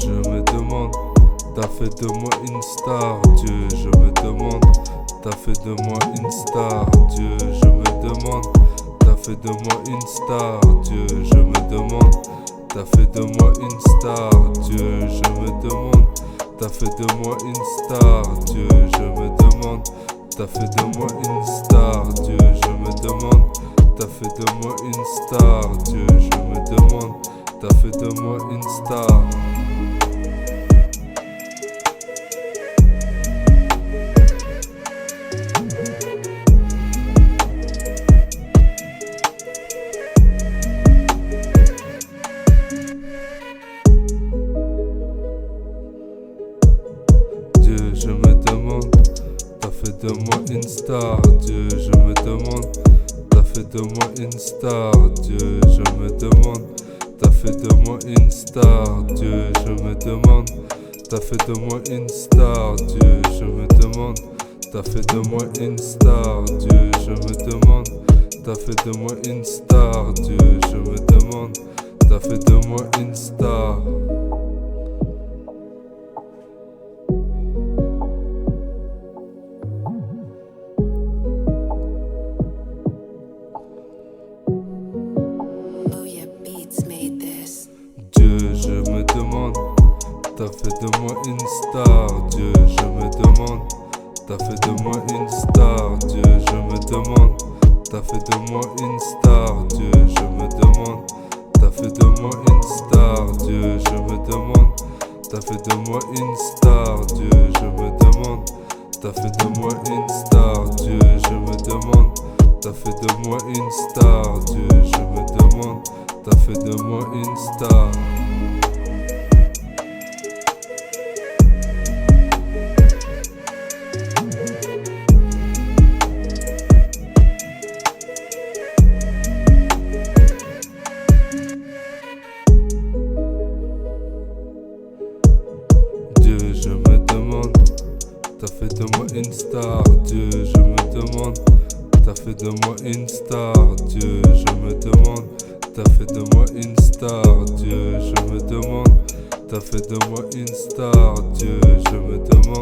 je me demande, t'as fait de moi une star. Dieu, je me demande, t'as fait de moi une star. Dieu, je me demande, t'as fait de moi une star. Dieu, je me demande, t'as fait de moi une star. Dieu, je me demande, t'as fait de moi une star. Dieu, je me demande, t'as fait de moi une star. Dieu, je me demande, t'as fait de moi une star. Dieu, je me demande, t'as fait de moi une star. Dieu, je me demande, t'as fait de moi une star. Dieu, je me demande, t'as fait de moi une star. Dieu, je me demande, t'as fait de moi une star. Dieu, je me demande, t'as fait de moi une star. Dieu, je me demande, t'as fait de moi une star. Dieu, je me demande, t'as fait de moi une star. Dieu, je me demande, t'as fait de moi une star. Dieu, je me demande, t'as fait de moi une star. Dieu, je me demande, t'as fait de moi une star. Dieu, je me demande, t'as fait de moi une star. Dieu, je me demande, t'as fait de moi une star. Dieu, je me demande, t'as fait de moi une star. Dieu, je me demande, t'as fait de moi une star. Dieu, je me demande, t'as fait de moi une star. Dieu, je me demande, t'as fait de moi une star. Dieu, je me demande, t'as fait de moi une star. Dieu, je me demande, t'as fait de moi une star. Dieu, je me demande, t'as fait de moi une star. Dieu, je me demande, t'as fait de moi une star. Dieu, je me demande,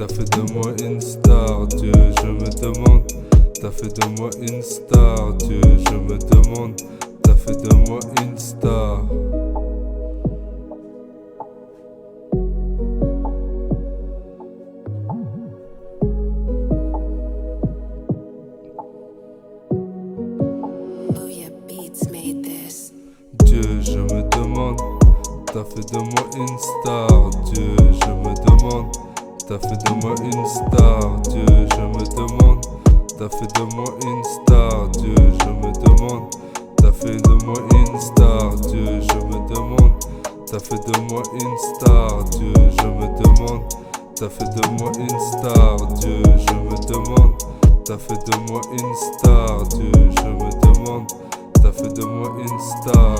t'as fait de moi une star. Dieu, je me demande, t'as fait de moi une star. Dieu, je me demande, t'as fait de moi une star. Dieu, je me demande, t'as fait de moi une star. Dieu, je me demande, t'as fait de moi une star. Dieu, je me demande, t'as fait de moi une star. Dieu, je me demande, t'as fait de moi une star. Dieu, je me demande, t'as fait de moi une star. Dieu, je me demande, t'as fait de moi une star. Dieu, je me demande, t'as fait de moi une star. Dieu, je me demande, t'as fait de moi une star.